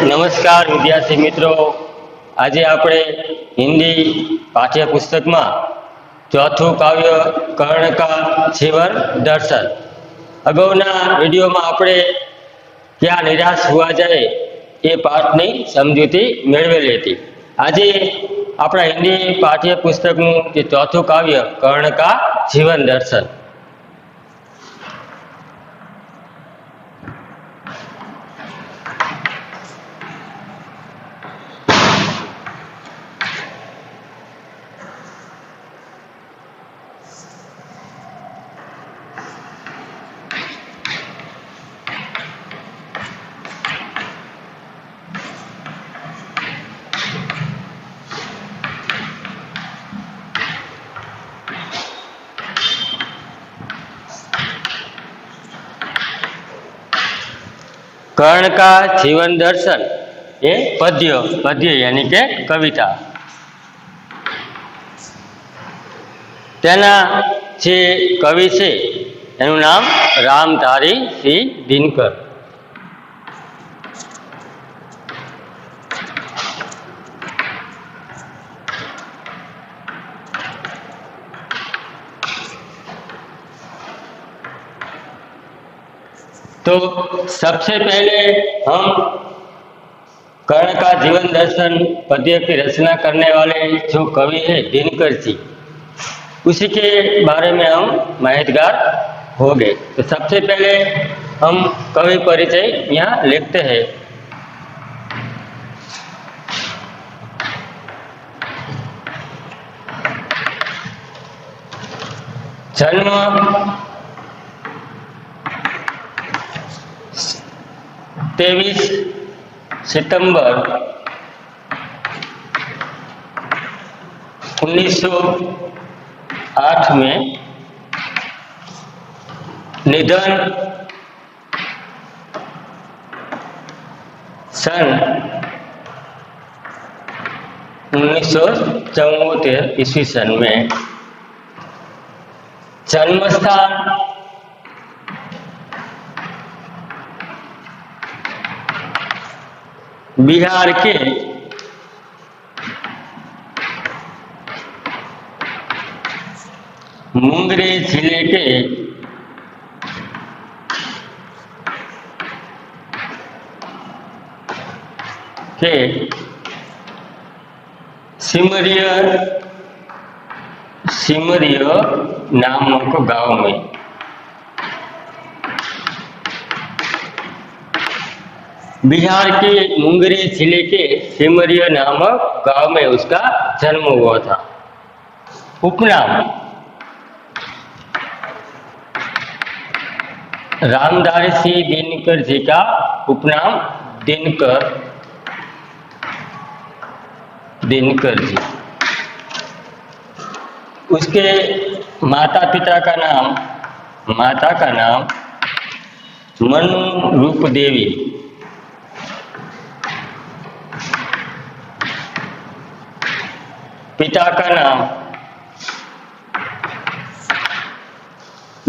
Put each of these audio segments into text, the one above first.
નમસ્કાર વિદ્યાર્થી મિત્રો, આજે આપણે હિન્દી પાઠ્યપુસ્તકમાં ચોથું કાવ્ય કર્ણકા જીવન દર્શન. અગાઉના વિડીયોમાં આપણે ક્યાં નિરાશ હોવા જાય એ પાઠની સમજૂતી મેળવેલી હતી. આજે આપણા હિન્દી પાઠ્યપુસ્તકનું જે ચોથું કાવ્ય કર્ણકા જીવન દર્શન. कर्ण का जीवन दर्शन ये पद्य यानी के कविता. तेना जे कवि छे एनु नाम रामधारी सिंह दिनकर. तो सबसे पहले हम कर्ण का जीवन दर्शन पद्य की रचना करने वाले जो कवि है दिनकर जी, उसी के बारे में हम माहितगार हो गए. तो सबसे पहले हम कवि परिचय यहाँ लिखते हैं. जन्म 23 सितंबर 1908 में. निधन सन 1974 ईस्वी सन में. जन्म स्थान बिहार के मुंगेर जिले के सिमरिया नामक गांव में. बिहार के मुंगेर जिले के सिमरिया नामक गांव में उसका जन्म हुआ था. उपनाम रामधारी सिंह दिनकर जी का उपनाम दिनकर जी. उसके माता का नाम मनु रूप देवी, पिता का नाम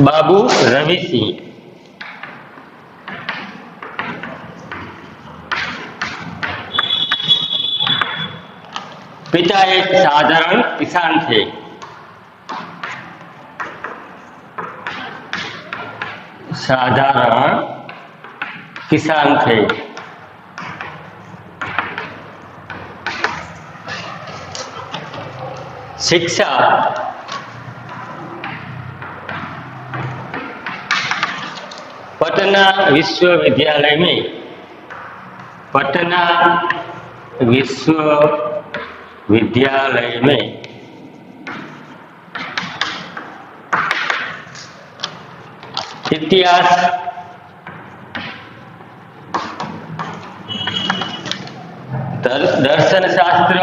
बाबू रवि सिंह. पिता एक साधारण किसान थे. शिक्षा पटना विश्वविद्यालय में इतिहास, दर्शन शास्त्र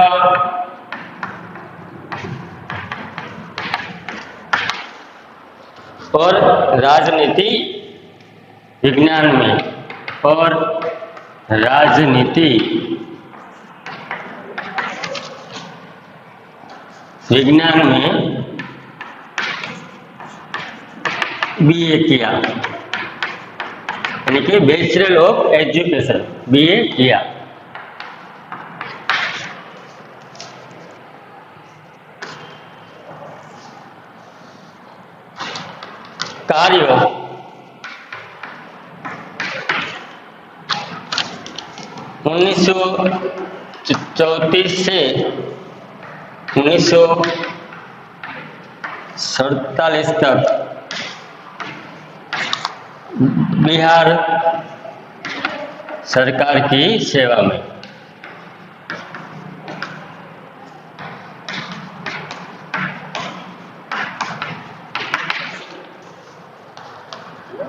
और राजनीति विज्ञान में बीए किया, यानी कि बैचलर ऑफ एजुकेशन बीए किया. कार्य 1934 से 1947 तक बिहार सरकार की सेवा में।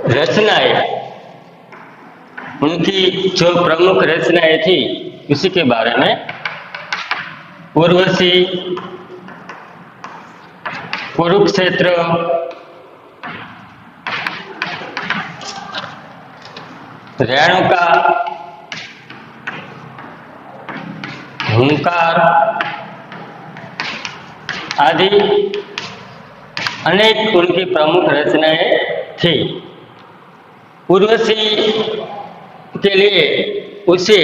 रचनाएं, उनकी जो प्रमुख रचनाएं थी उसी के बारे में। उर्वशी, कुरुक्षेत्र, रेणुका, हुंकार आदि अनेक उनकी प्रमुख रचनाएं थी। उर्वशी के लिए उसे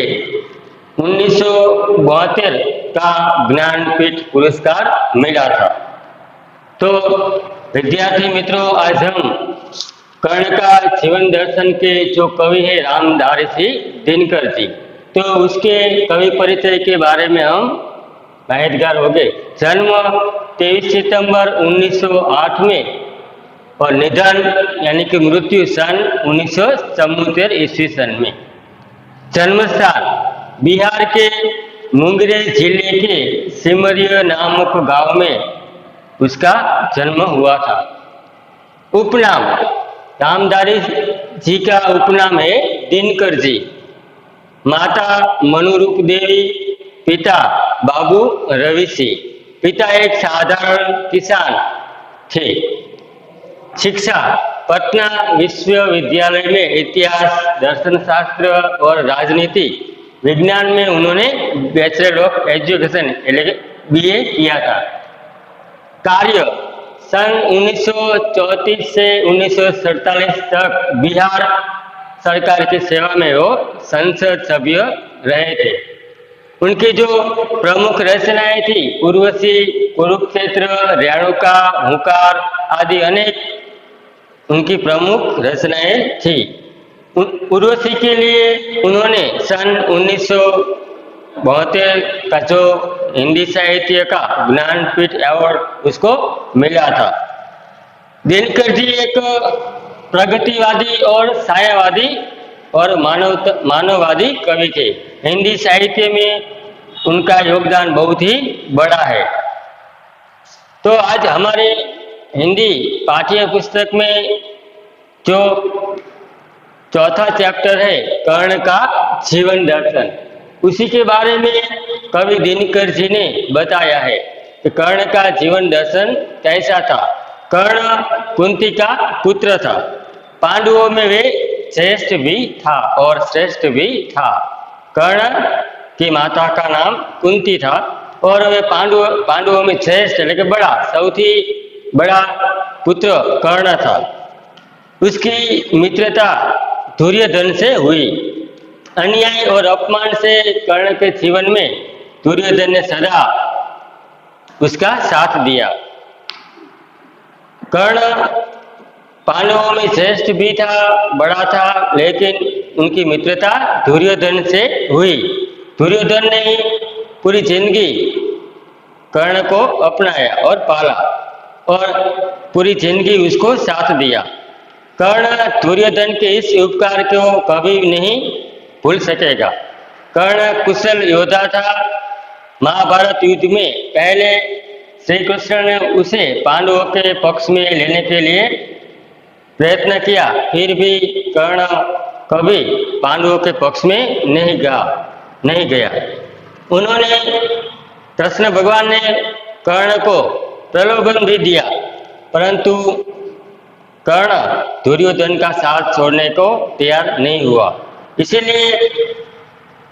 1972 का ज्ञानपीठ पुरस्कार मिला था। तो विद्यार्थी मित्रों, आज हम कर्ण का जीवन दर्शन के जो कवि है रामधारी सिंह दिनकर जी, तो उसके कवि परिचय के बारे में हम माहितगार हो गए। जन्म 23 सितंबर 1908 में और निधन यानी कि मृत्यु सन 1974 ईस्वी सन में। जन्म स्थान बिहार के मुंगेर जिले के सिमरिया नामक गांव में उसका जन्म हुआ था। उपनाम, रामधारी जी का उपनाम है दिनकर जी। माता मनुरूप देवी, पिता बाबू रवि सिंह। पिता एक साधारण किसान थे। शिक्षा पटना विश्वविद्यालय में इतिहास, दर्शन शास्त्र और राजनीति विज्ञान में उन्होंने बैचलर ऑफ एजुकेशन BA किया था। कार्य सन 1934 से 1947 तक बिहार सरकार की सेवा में वो संसद सभ्य रहे थे। उनकी जो प्रमुख रचनाएं थी उर्वशी, कुरुक्षेत्र, रेणुका, हुंकार आदि अनेक उनकी प्रमुख रचनाएं थी। उर्वशी के लिए उन्होंने सन 1972 का जो हिंदी साहित्य का ज्ञानपीठ अवार्ड उसको मिला था। दिनकर जी एक प्रगतिवादी और छायावादी और मानववादी कवि थे। हिंदी साहित्य में उनका योगदान बहुत ही बड़ा है। तो आज हमारे हिंदी पाठ्य पुस्तक में जो चौथा चैप्टर है कर्ण का जीवन दर्शन, उसी के बारे में कवि दिनकर जी ने बताया है कि कर्ण का जीवन दर्शन कैसा था। कर्ण कुंती का पुत्र था। पांडवों में वे श्रेष्ठ भी था और श्रेष्ठ भी था। कर्ण की माता का नाम कुंती था और वे पांडवों में श्रेष्ठ लेकिन बड़ा, सौथी बड़ा पुत्र कर्ण था। उसकी मित्रता दुर्योधन से हुई। अन्याय और अपमान से कर्ण के जीवन में दुर्योधन ने सदा उसका साथ दिया। कर्ण पांडवों में श्रेष्ठ भी था, बड़ा था, लेकिन उनकी मित्रता दुर्योधन से हुई। दुर्योधन ने पूरी जिंदगी कर्ण को अपनाया और पाला और पूरी जिंदगी उसको साथ दिया। कर्ण दुर्योधन के इस उपकार को कभी नहीं भूल सकेगा। कर्ण कुशल योद्धा था। महाभारत युद्ध में पहले श्री कृष्ण ने उसे पांडवों के पक्ष में लेने के लिए प्रयत्न किया, फिर भी कर्ण कभी पांडवों के पक्ष में नहीं गया। उन्होंने कृष्ण भगवान ने कर्ण को प्रलोभन भी दिया, परंतु कर्ण दुर्योधन का साथ छोड़ने को तैयार नहीं हुआ। इसीलिए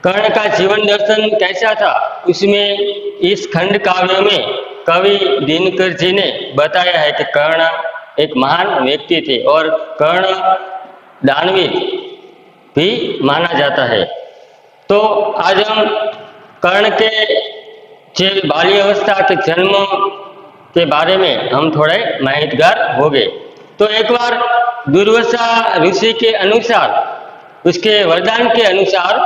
कर्ण का जीवन दर्शन कैसा था उसमें इस खंड काव्य में कवि दिनकर जी ने बताया है कि कर्ण एक महान व्यक्ति थे और कर्ण दानवीर भी माना जाता है। तो आज हम कर्ण के बाल्यावस्था के जन्म के बारे में हम थोड़े माहितगार हो गए। तो एक बार दुर्वासा ऋषि के अनुसार, उसके वरदान के अनुसार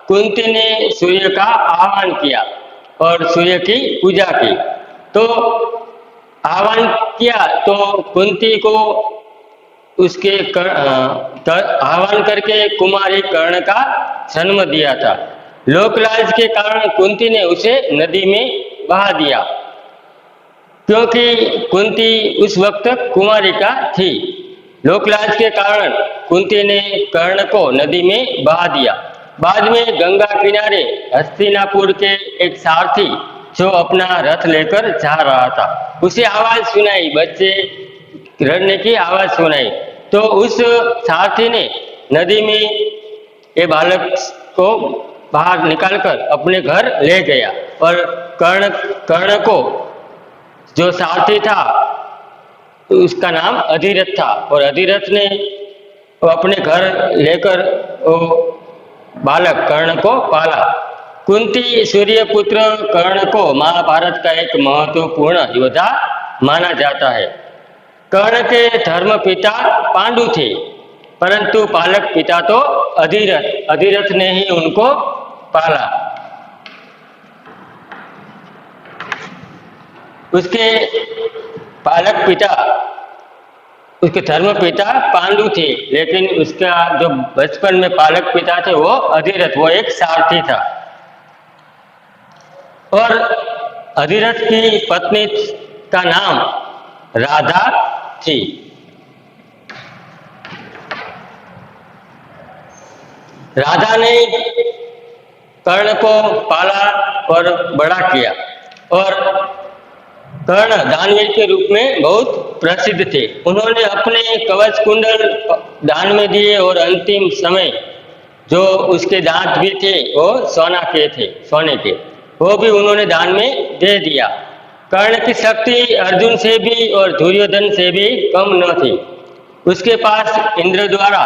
कुंती ने सूर्य का आह्वान किया और सूर्य की पूजा की। तो आह्वान किया तो कुंती को उसके आह्वान करके कुमारी कर्ण का जन्म दिया था। लोकलाज के कारण कुंती ने उसे नदी में बहा दिया, क्योंकि कुंती उस वक्त कुमारिका थी। लोकलाज के कारण कुंती ने कर्ण को नदी में बहा दिया। बाद में गंगा किनारे हस्तिनापुर के एक सारथी जो अपना रथ लेकर जा रहा था, उसे आवाज सुनाई, बच्चे लड़ने की आवाज सुनाई। तो उस सारथी ने नदी में ये बालक को बाहर निकालकर अपने घर ले गया और कर्ण को, जो सारथी था, उसका नाम अधिरथ था, और अधिरथ ने अपने घर लेकर वो बालक कर्ण को पाला। कुंती सूर्यपुत्र कर्ण को महाभारत का एक महत्वपूर्ण योद्धा माना जाता है। कर्ण के धर्म पिता पांडु थे, परंतु पालक पिता तो अधिरथ ने ही उनको पाला। उसके पालक पिता, उसके धर्म पिता पांडु थे, लेकिन उसका जो बचपन में पालक पिता थे वो अधिरथ, वो एक सारथी था। और अधिरथ की पत्नी का नाम राधा थी। राधा ने कर्ण को पाला और बड़ा किया, और कर्ण दानवीर के रूप में बहुत प्रसिद्ध थे। उन्होंने अपने कवच कुंडल दान में दिए, और अंतिम समय जो उसके दांत भी थे वो सोने के, वो भी उन्होंने दान में दे दिया। कर्ण की शक्ति अर्जुन से भी और दुर्योधन से भी कम न थी। उसके पास इंद्र द्वारा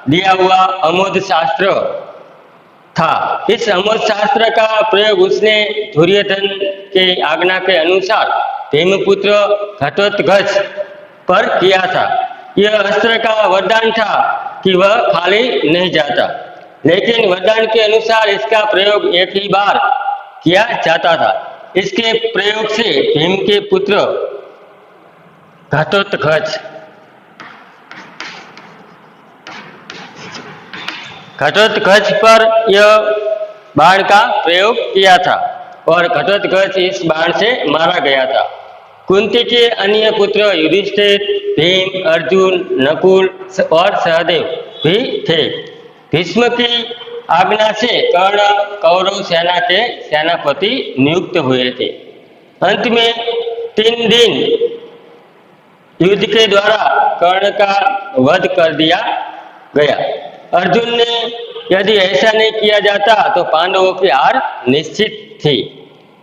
दिया हुआ अमोघ शास्त्र था। इस अमोघ शास्त्र का प्रयोग उसने दुर्योधन के आज्ञा के अनुसार भीमपुत्र घटोत्कच पर किया था। यह अस्त्र का वरदान था कि वह खाली नहीं जाता, लेकिन वरदान के अनुसार इसका प्रयोग एक ही बार किया जाता था। इसके प्रयोग से भीम के पुत्र घटोत्कच पर यह बाण का प्रयोग किया था, और घटोत्कच इस बाण से मारा गया था। कुंती के अन्य पुत्र युधिष्ठिर, भीम, अर्जुन, नकुल और सहदेव भी थे। भीष्म की आज्ञा से कर्ण कौरव सेना के सेनापति नियुक्त हुए थे। अंत में 3 दिन युद्ध के द्वारा कर्ण का वध कर दिया गया। अर्जुन ने यदि ऐसा नहीं किया जाता तो पांडवों की हार निश्चित थी।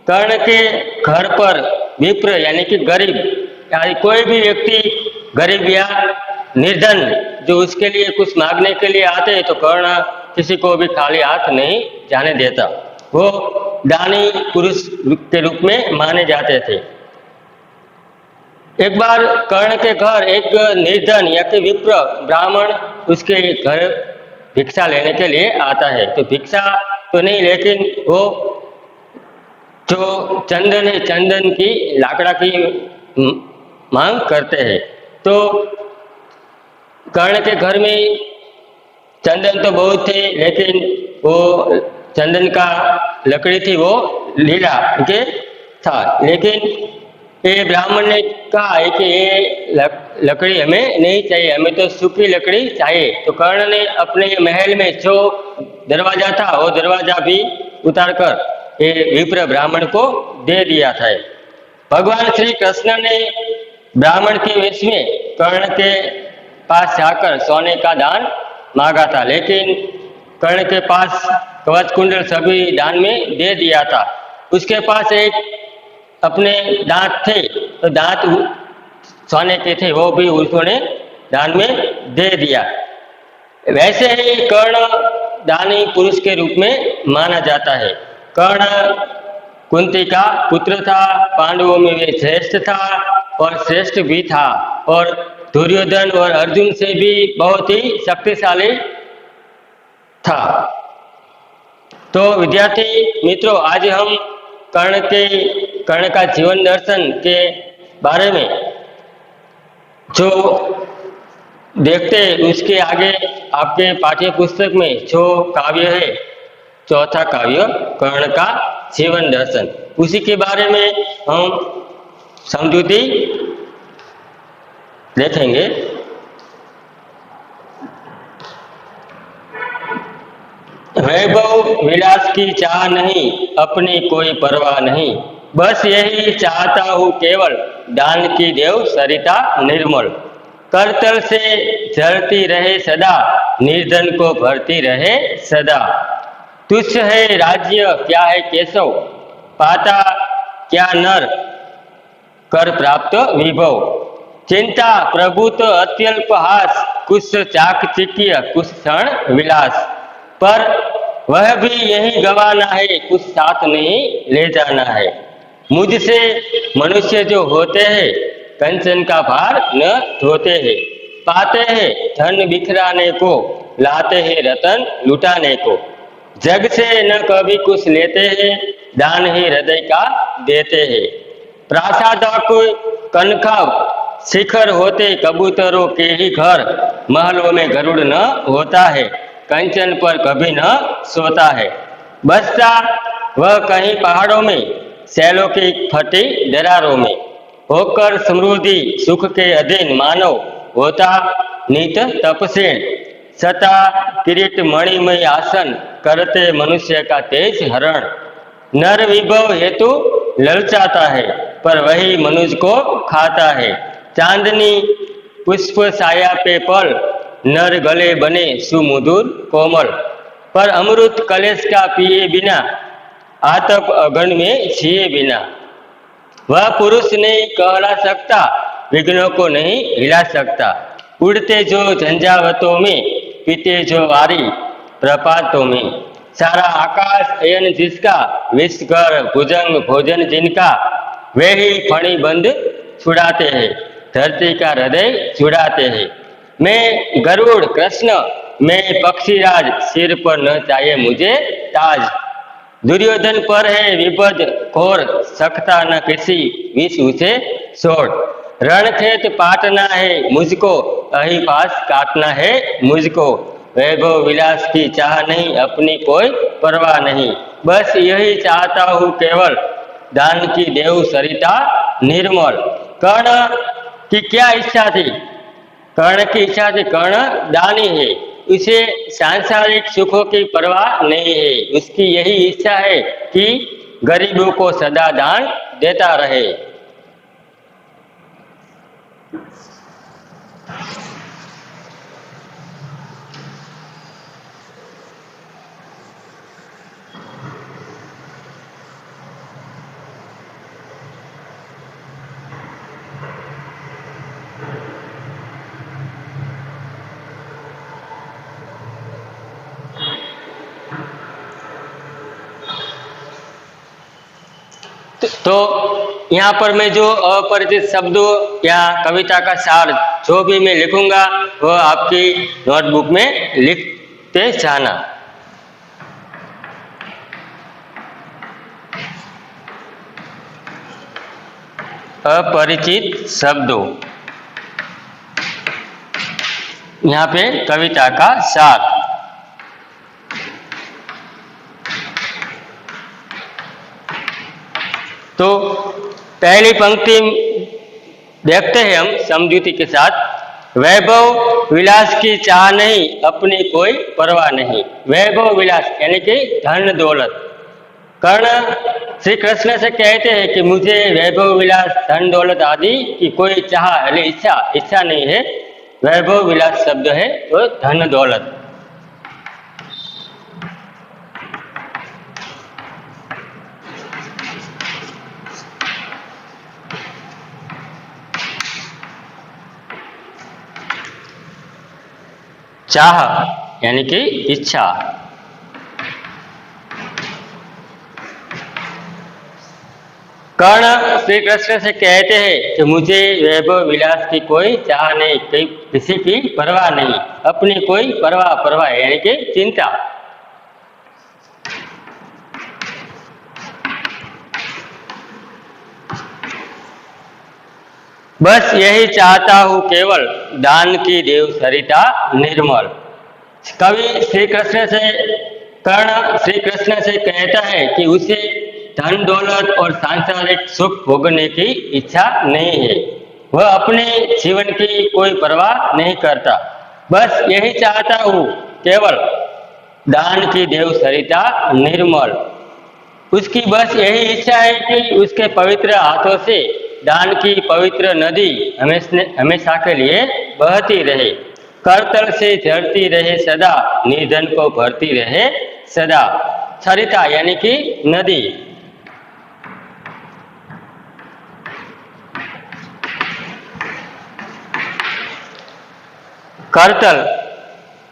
कर्ण के घर पर विप्र यानी कि गरीब, यानी कोई भी व्यक्ति गरीब या निर्धन जो उसके लिए कुछ मांगने के लिए आते, तो कर्ण किसी को भी खाली हाथ नहीं जाने देता। वो दानी पुरुष के रूप में माने जाते थे। एक बार कर्ण के घर एक निर्धन या कि विप्र ब्राह्मण उसके घर भिक्षा लेने के लिए आता है। तो भिक्षा तो नहीं, लेकिन वो जो चंदन है, चंदन की लाकड़ा की मांग करते हैं। तो कर्ण के घर में चंदन तो बहुत थे, लेकिन वो चंदन का लकड़ी थी वो लीला के था। लेकिन ये ब्राह्मण ने कहा है कि ये लकड़ी हमें नहीं चाहिए, हमें तो सूखी लकड़ी चाहिए। तो कर्ण ने अपने महल में जो दरवाजा था वो दरवाजा भी उतारकर ये विप्र ब्राह्मण को दे दिया था। भगवान श्री कृष्ण ने ब्राह्मण के वेश में कर्ण के पास जाकर सोने का दान मांगा था, लेकिन कर्ण के पास कवच कुंडल सभी दान में दे दिया था। उसके पास एक अपने दांत थे, तो दांत सोने के थे, वो भी उन्होंने दान में दे दिया। वैसे ही कर्ण दानी पुरुष के रूप में माना जाता है। कर्ण कुंती का पुत्र था, पांडवों में वे श्रेष्ठ था और श्रेष्ठ भी था, और दुर्योधन और अर्जुन से भी बहुत ही शक्तिशाली था। तो विद्यार्थी मित्रों, आज हम कर्ण का जीवन दर्शन के बारे में जो देखते हैं, उसके आगे आपके पाठ्य पुस्तक में जो काव्य है, चौथा काव्य कर्ण का जीवन दर्शन, उसी के बारे में हम समझूती देखेंगे। वैभव विलास की चाह नहीं, अपनी कोई परवाह नहीं, बस यही चाहता हूँ केवल, दान की देव सरिता निर्मल। करतल से झरती रहे सदा, निर्धन को भरती रहे सदा। तुच्छ है राज्य क्या है केशव, पाता क्या नर कर प्राप्त विभव। चिंता प्रभुत अत्यल्प हास, कुछ चाकचिक्य कुछ क्षण विलास। पर वह भी यही गवाना है, कुछ साथ नहीं ले जाना है। मुझसे मनुष्य जो होते हैं, कंचन का भार न ढोते हैं। पाते हैं धन बिखराने को, लाते हैं रतन लुटाने को। जग से न कभी कुछ लेते हैं, दान ही हृदय का देते हैं। प्रासादक कनखव शिखर होते, कबूतरों के ही घर। महलों में गरुड़ न होता है, कंचन पर कभी न सोता है। बसता वह कहीं पहाड़ों में, सैलों की फटी दरारों में। होकर समृद्धि सुख के अधीन, मानव होता नित तपसेन। सता किरीट मणिमय आसन, करते मनुष्य का तेज हरण। नर विभव हेतु ललचाता है, पर वही मनुष्य को खाता है। चांदनी पुष्प साया पे पल, नर गले बने सुमधुर कोमल। पर अमृत कलेश का पिए बिना, आतप अगन में छिए बिना। वह पुरुष नहीं कहला सकता, विघ्नों को नहीं हिला सकता। उड़ते जो झंझावतों में, पीते जो वारी प्रपातों में। सारा आकाश अयन जिसका, विश्वकर भुजंग भोजन जिनका। वे ही फणी बंद छुड़ाते हैं, धरती का हृदय छुड़ाते हैं। मैं गरुड़ कृष्ण, मैं पक्षीराज, सिर पर न चाहिए मुझे ताज। दुर्योधन पर है विपद घोर, सकता न किसी विष उसे छोड़। रणखेत पाटना है मुझको, अही पास काटना है मुझको। वैभव विलास की चाह नहीं, अपनी कोई परवाह नहीं, बस यही चाहता हूँ केवल, दान की देव सरिता निर्मल। कर्ण की क्या इच्छा थी? कर्ण की इच्छा थी, कर्ण दानी है, उसे सांसारिक सुखों की परवाह नहीं है। उसकी यही इच्छा है कि गरीबों को सदा दान देता रहे। तो यहाँ पर मैं जो अपरिचित शब्दों या कविता का सार जो भी मैं लिखूंगा, वह आपकी नोटबुक में लिखते जाना। अपरिचित शब्दों, यहाँ पे कविता का सार। तो पहली पंक्ति देखते हैं हम समझूती के साथ। वैभव विलास की चाह नहीं, अपनी कोई परवाह नहीं। वैभव विलास यानी कि धन दौलत। कर्ण श्री कृष्ण से कहते हैं कि मुझे वैभव विलास धन दौलत आदि की कोई चाह यानी इच्छा नहीं है। वैभव विलास शब्द है तो धन दौलत। चाह यानी कि इच्छा। कर्ण श्री कृष्ण से कहते हैं कि मुझे वैभव विलास की कोई चाह नहीं, किसी की परवाह नहीं, अपनी कोई परवाह यानी कि चिंता। बस यही चाहता हूँ केवल, दान की देव सरिता निर्मल। कवि श्री कृष्ण से कर्ण श्री कृष्ण से कहता है कि उसे धन दौलत और सांसारिक सुख भोगने की इच्छा नहीं है, वह अपने जीवन की कोई परवाह नहीं करता। बस यही चाहता हूँ केवल, दान की देव सरिता निर्मल। उसकी बस यही इच्छा है कि उसके पवित्र हाथों से दान की पवित्र नदी हमेशा के लिए बहती रहे, करतल से झरती रहे सदा, निर्धन को भरती रहे सदा। सरिता यानी कि नदी। करतल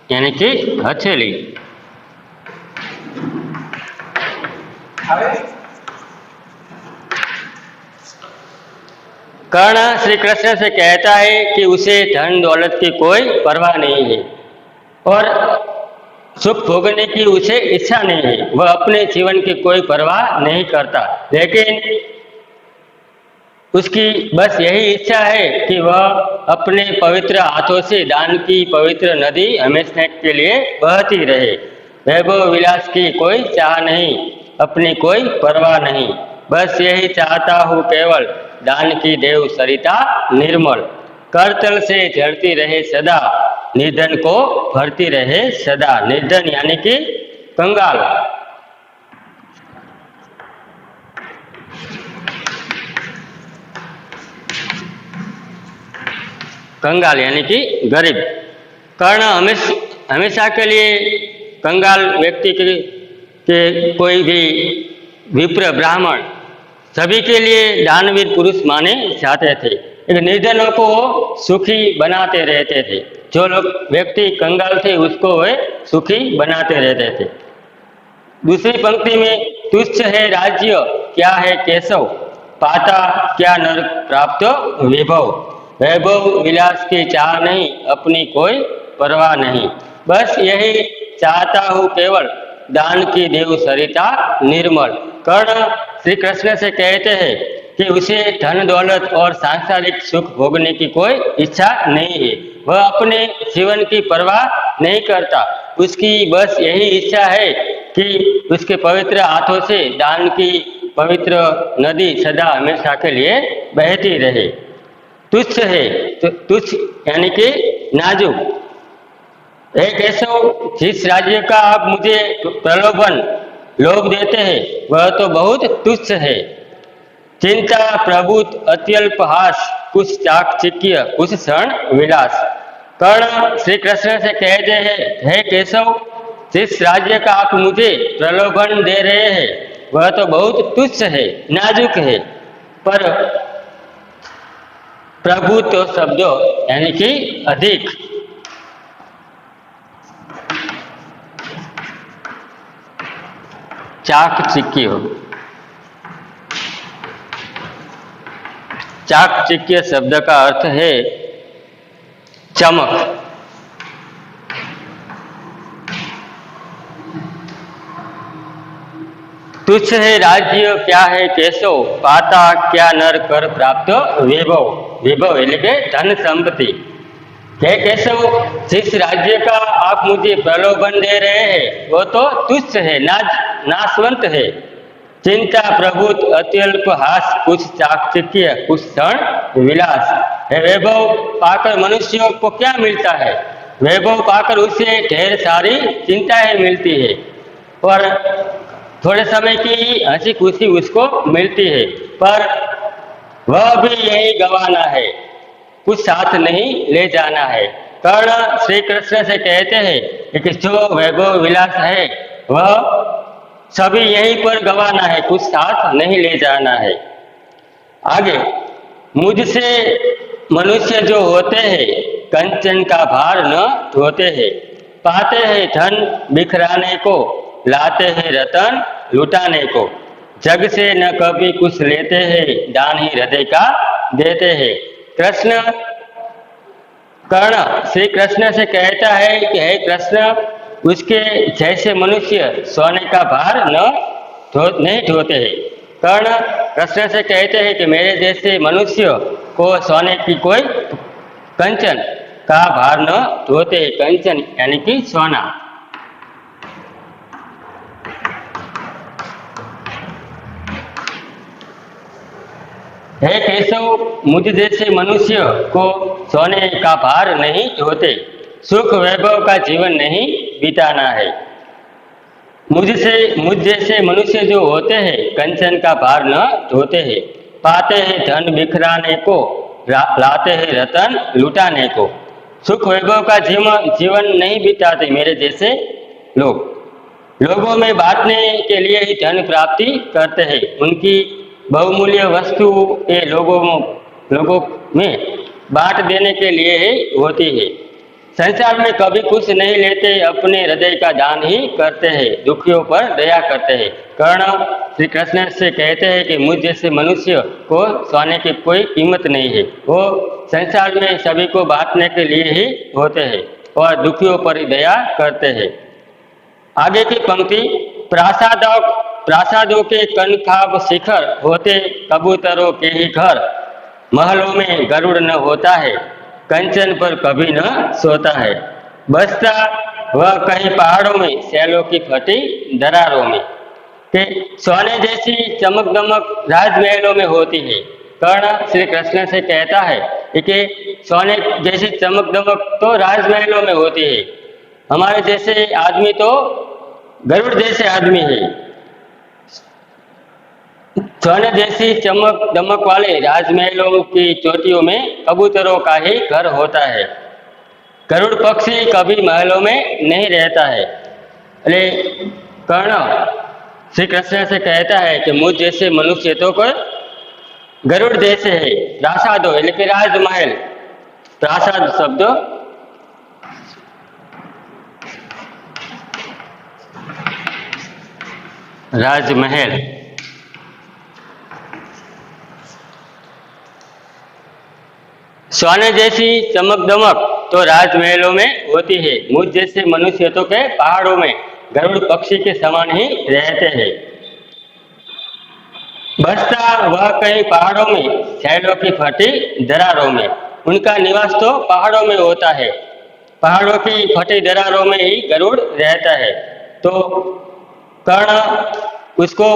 यानी कि हथेली। कर्ण श्री कृष्ण से कहता है कि उसे धन दौलत की कोई परवाह नहीं है और सुख भोगने की उसे इच्छा नहीं है, वह अपने जीवन की कोई परवाह नहीं करता, लेकिन उसकी बस यही इच्छा है कि वह अपने पवित्र हाथों से दान की पवित्र नदी हमेशा के लिए बहती रहे। वैभव विलास की कोई चाह नहीं, अपनी कोई परवाह नहीं, बस यही चाहता हूँ केवल, दान की देव सरिता निर्मल। करतल से झरती रहे सदा, निर्धन को भरती रहे सदा। निर्धन यानी कि कंगाल। कंगाल यानी कि गरीब। कर्ण हमेशा के लिए कंगाल व्यक्ति के कोई भी विप्र ब्राह्मण सभी के लिए दानवीर पुरुष माने जाते थे। निर्धनों को सुखी बनाते रहते थे। जो लोग व्यक्ति कंगाल थे उसको वे सुखी बनाते रहते थे। दूसरी पंक्ति में, तुच्छ है राज्य क्या है केशव, पाता क्या नर प्राप्त वैभव। वैभव विलास की चाह नहीं, अपनी कोई परवाह नहीं, बस यही चाहता हूँ केवल, दान की देव सरिता निर्मल। कर्ण श्री कृष्ण से कहते हैं कि उसे धन दौलत और सांसारिक सुख भोगने की कोई इच्छा नहीं है, वह अपने जीवन की परवाह नहीं करता। उसकी बस यही इच्छा है कि उसके पवित्र हाथों से दान की पवित्र नदी सदा हमेशा के लिए बहती रहे। तुच्छ है, तुच्छ यानी कि नाजुक। एक केशव, जिस राज्य का आप मुझे प्रलोभन लोभ देते हैं वह तो बहुत तुच्छ है। चिंता प्रभुत अत्यल्प हास, कुछ चाकचिक्य कुछ क्षण विलास। कर्ण श्री कृष्ण से कहते हैं, हे केशव, जिस राज्य का आप मुझे प्रलोभन दे रहे हैं वह तो बहुत तुच्छ है, नाजुक है। पर प्रभुत्व शब्दों यानी कि अधिक। चाकचिक्य, चाकचिक्य शब्द का अर्थ है चमक। तुच्छ है राज्य क्या है केशव, पाता क्या नर कर प्राप्त वैभव। वैभव એટલે કે ધન संपत्ति। हे केशव, जिस राज्य का आप मुझे प्रलोभन दे रहे हैं वो तो तुच्छ है, नाशवंत है। चिंता प्रभुत अत्यल्प हास, कुछ चाकचिक्य कुछ क्षण विलास। वैभव पाकर मनुष्यों को क्या मिलता है? वैभव पाकर उसे ढेर सारी चिंताएं मिलती है और थोड़े समय की हंसी खुशी उसको मिलती है, पर वह भी यही गंवाना है, कुछ साथ नहीं ले जाना है। कर्ण श्री कृष्ण से कहते हैं कि जो वैभव विलास है वह सभी यहीं पर गंवाना है, कुछ साथ नहीं ले जाना है। आगे, मुझसे मनुष्य जो होते हैं कंचन का भार न ढोते हैं, पाते हैं धन बिखराने को, लाते हैं रतन लुटाने को। जग से न कभी कुछ लेते हैं, दान ही हृदय का देते हैं। कृष्ण कर्ण श्री कृष्ण से कहता है कि हे कृष्ण, उसके जैसे मनुष्य सोने का भार नहीं ढोते हैं। कर्ण कृष्ण से कहते हैं कि मेरे जैसे मनुष्य को सोने की कोई कंचन का भार न ढोते हैं। कंचन यानी कि सोना। हे केशव, मुझ जैसे मनुष्य को सोने का भार नहीं ढोते, सुख वैभव का जीवन नहीं बिताना है। मुझ जैसे मनुष्य जो होते हैं कंचन का भार न ढोते हैं, पाते हैं धन बिखराने को, लाते हैं रतन लुटाने को, सुख वैभव का जीवन नहीं बिताते मेरे जैसे लोग। लोगों में बांटने के लिए ही धन प्राप्ति करते हैं। उनकी बहुमूल्य वस्तु ये लोगों में बांट देने के लिए ही होती है। संसार में कभी कुछ नहीं लेते, अपने हृदय का दान ही करते हैं, दुखियों पर दया करते हैं। कर्ण श्री कृष्ण से कहते हैं कि मुझ जैसे मनुष्य को सोने की कोई कीमत नहीं है। वो संसार में सभी को बांटने के लिए ही होते हैं और दुखियों पर ही दया करते हैं। आगे की पंक्ति, प्रासादों के कनखाब शिखर होते, कबूतरों के ही घर, महलों में गरुड़ न होता है, कंचन पर कभी न सोता है। बसता वह कहीं पहाड़ों में, सैलों की फटी दरारों में। कि सोने जैसी चमक दमक राजमहलों में होती है। कर्ण श्री कृष्ण से कहता है कि सोने जैसी चमक दमक तो राजमहलों में होती है, हमारे जैसे आदमी तो गरुड़ जैसे आदमी है। सोने जैसी चमक दमक वाले राजमहलों की चोटियों में कबूतरों का ही घर होता है। गरुड़ पक्षी कभी महलों में नहीं रहता है। अरे कर्ण श्री कृष्ण से कहता है कि मुझ जैसे मनुष्य तो कोई गरुड़ जैसे है। प्रासादो यानी कि राजमहल, प्रासाद शब्द राजमहल। सोने जैसी चमक दमक तो राजमहलों में होती है, मुझ जैसे मनुष्य तो के पहाड़ों में गरुड़ पक्षी के समान ही रहते हैं। बसता वह कहीं पहाड़ों में, सैलों की फटी दरारों में। उनका निवास तो पहाड़ों में होता है, पहाड़ों की फटी दरारों में ही गरुड़ रहता है। तो कर्ण उसको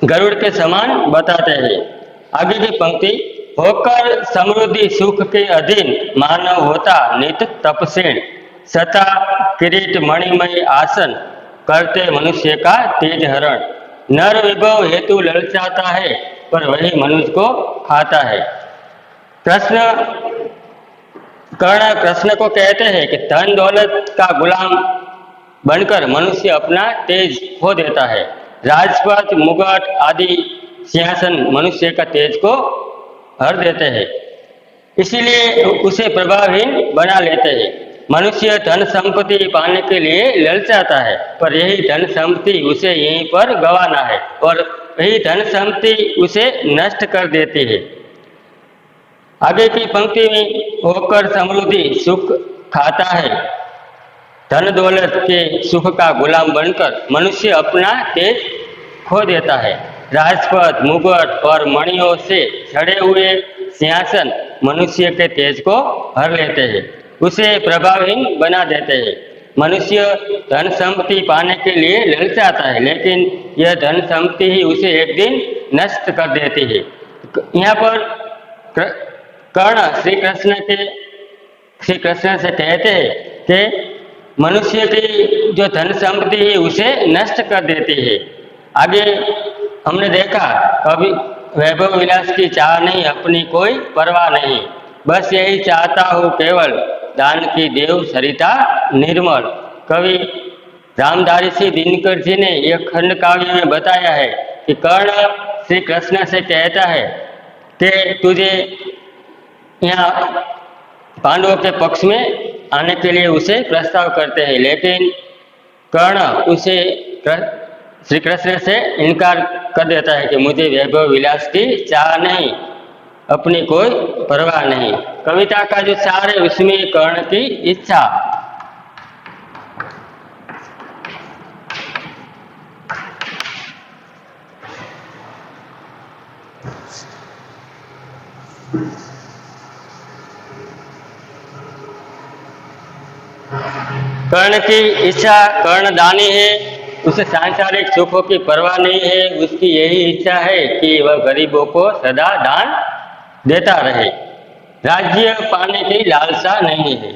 गरुड़ के समान बताते हैं। आगे की पंक्ति, होकर समृद्धि सुख के अधीन, मानव होता नित तपसेन, सता किरीट मणिमय आसन, करते मनुष्य का तेज हरण। नर विभव हेतु ललचाता है, पर वही मनुष्य को खाता है। कर्ण कृष्ण को कहते हैं कि धन दौलत का गुलाम बनकर मनुष्य अपना तेज खो देता है। राजपद मुगट आदि सिंहासन मनुष्य का तेज को हर देते हैं, इसीलिए उसे प्रभावहीन बना लेते हैं। मनुष्य धन संपत्ति पाने के लिए ललचाता है, पर यही धन संपत्ति उसे यहीं पर गंवाना है और यही धन संपत्ति उसे नष्ट कर देती है। आगे की पंक्ति में, होकर समृद्धि सुख खाता है, धन दौलत के सुख का गुलाम बनकर मनुष्य अपना तेज खो देता है। राजपद मुगट और मणियों से छड़े हुए सिंहासन मनुष्य के तेज को हर लेते हैं, उसे प्रभावहीन बना देते हैं। मनुष्य धन संपत्ति पाने के लिए ललचाता है, लेकिन यह धन संपत्ति ही उसे एक दिन नष्ट कर देती है। यहाँ पर कर्ण श्री कृष्ण से कहते हैं कि मनुष्य की जो धन संपत्ति है उसे नष्ट कर देती है। आगे हमने देखा, कभी वैभव विलास की चाह नहीं, अपनी कोई परवाह नहीं, बस यही चाहता हूँ केवल, दान की देव सरिता निर्मल। कवि रामधारी दिनकर जी ने यह खंड काव्य में बताया है कि कर्ण श्री कृष्ण से कहता है कि तुझे यहाँ पांडवों के पक्ष में आने के लिए उसे प्रस्ताव करते हैं, लेकिन कर्ण उसे श्री कृष्ण से इनकार कर देता है कि मुझे वैभव विलास की चाह नहीं, अपनी कोई परवाह नहीं। कविता का जो सार है उसमें कर्ण की इच्छा, कर्ण की इच्छा कर्णदानी है, उसे सांसारिक सुखों की परवाह नहीं है। उसकी यही इच्छा है कि वह गरीबों को सदा दान देता रहे। राज्य पाने की लालसा नहीं है।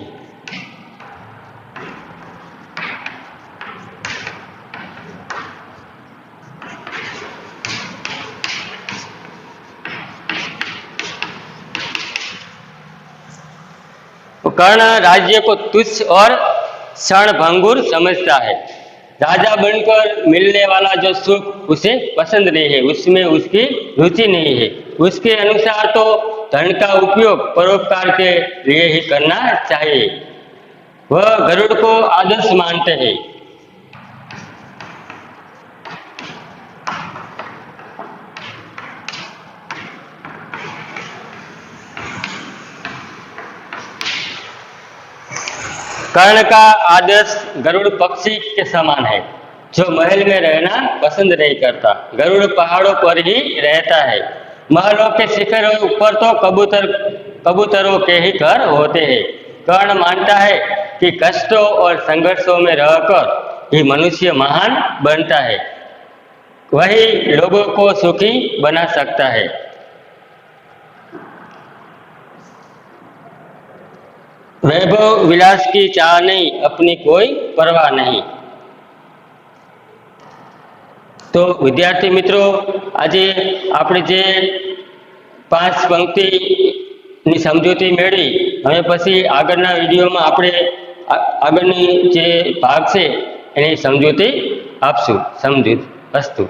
कर्ण राज्य को तुच्छ और क्षणभंगुर समझता है। राजा बनकर मिलने वाला जो सुख उसे पसंद नहीं है, उसमें उसकी रुचि नहीं है। उसके अनुसार तो धन का उपयोग परोपकार के लिए ही करना चाहिए। वह गरुड़ को आदर्श मानते हैं। कर्ण का आदर्श गरुड़ पक्षी के समान है, जो महल में रहना पसंद नहीं करता। गरुड़ पहाड़ों पर ही रहता है। महलों के शिखरों ऊपर तो कबूतरों के ही घर होते हैं। कर्ण मानता है कि कष्टों और संघर्षों में रहकर ही मनुष्य महान बनता है, वही लोगों को सुखी बना सकता है। वैभव विलास की चाह नहीं, अपनी कोई परवाह नहीं। तो विद्यार्थी मित्रों, આજે આપણે જે 5 પંક્તિની સમજૂતી મેળવી, હવે પછી આગળના વિડીયોમાં આપણે આગળની જે ભાગ છે એની સમજૂતી આપશું. સમજૂત અસ્તુ.